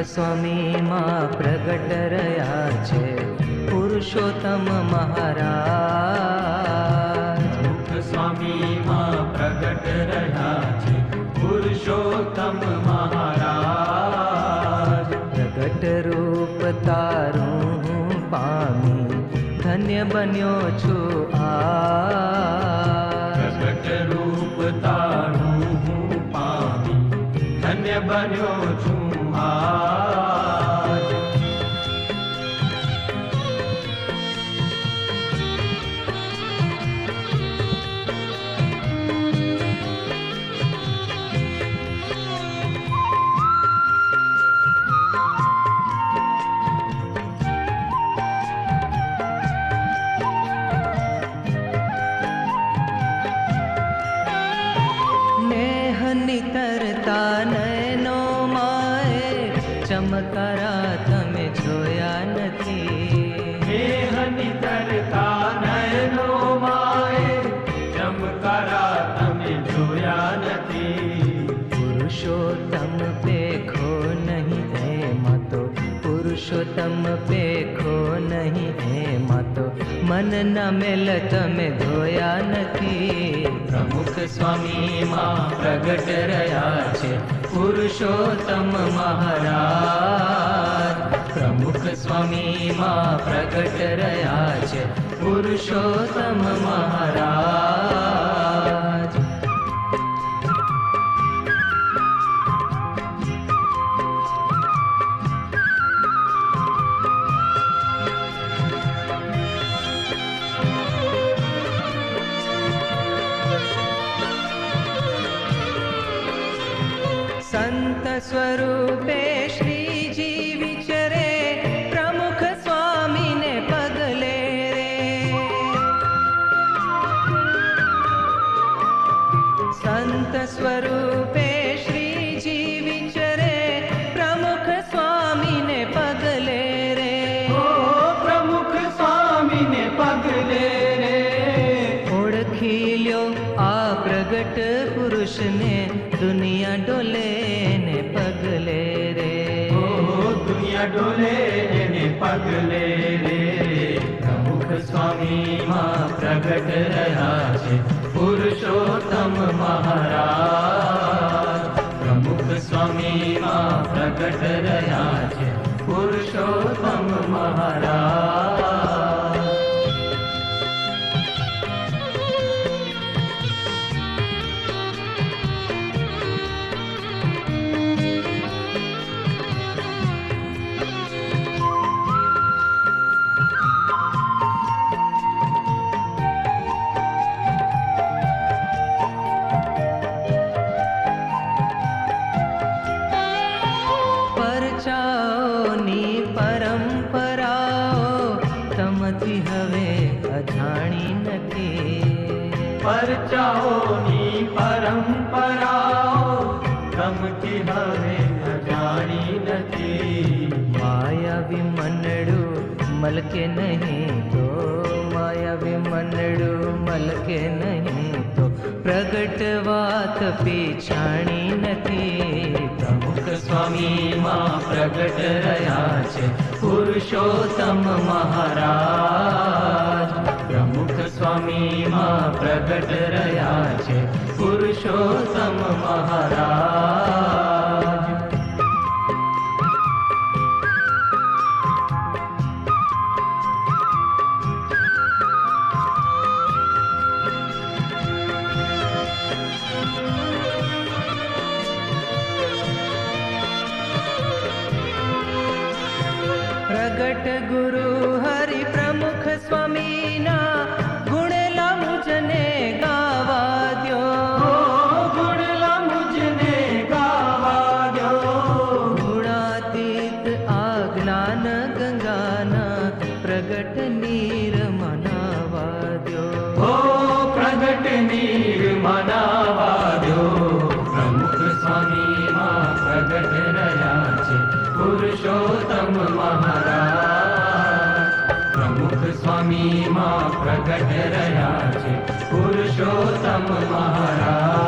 સ્વામી માં પ્રગટ રહ્યા છે પુરુષોત્તમ મહારાજ. પ્રમુખ સ્વામી માં પ્રગટ રહ્યા છે પુરુષોત્તમ મહારાજ. પ્રગટ રૂપ તારું હું પામી ધન્ય બન્યો છું આજ. પ્રગટ રૂપ તારું હું પામી ધન્ય બન્યો છું આજ. નિતરતા નયનો માએ ચમકારા તમે જોયા નથી. દેહ નિતરતા નયનો માએ ચમકારા તમે જોયા નથી. પુરુષોત્તમ પેખો નહીં એમાં તો પુરુષોત્તમ પેખો નહીં એમાં તો મન ના મેલ તમે ધોયા નથી. પ્રમુખ સ્વામી માં પ્રગટ રહ્યા છે પુરુષોત્તમ મહારાજ. પ્રમુખ સ્વામી માં પ્રગટ રહ્યા છે પુરુષોત્તમ મહારાજ. સંત સ્વરૂપે શ્રીજી વિચરે પ્રમુખ સ્વામીને પગલે રે. સંત સ્વરૂપે શ્રીજી વિચરે પ્રમુખ સ્વામીને પગલે રે. પ્રમુખ સ્વામીને પગલે રે. ઓળખી લ્યો આ પ્રગટ પુરુષને દુનિયા ડોલે ને પગલે રે. દુનિયા ડોલે એને પગલે રે. પ્રમુખ સ્વામી માં પ્રગટ રહ્યા છે પુરુષોત્તમ મહારાજ. પ્રમુખ સ્વામી માં પ્રગટ રહ્યા છે પુરુષોત્તમ મહારાજ. પરચાઓની પરંપરાઓ તમથી હવે અજાણી નથી. પરચાઓની પરંપરાઓ તમથી હવે અજાણી નથી. માયાવી મનડું મલકે નહીં તો માયાવી મનડું મલકે નહીં તો પ્રગટ વાત પીછાણી નથી. પ્રમુખ સ્વામી માં પ્રગટ રહ્યા છે પુરુષોત્તમ મહારાજ. પ્રમુખ સ્વામી માં પ્રગટ રહ્યા છે પુરુષોત્તમ મહારાજ. પ્રગટ ગુરુ હરિ પ્રમુખ સ્વામીના ગુણેલા મુજને ગાવા દ્યો. ગુણલા મુજને ગાવા દો. ગુણાતીત આ જ્ઞાન ગંગાના પ્રગટ નીર મનાવા દ્યો. પ્રગટ નીર મનાવા દો. પ્રમુખ સ્વામી માં પ્રગટ રહ્યા છે પુરુષોત્તમ મહારાજ. પ્રમુખ સ્વામી માં પ્રગટ રહ્યા છે પુરુષોત્તમ મહારાજ.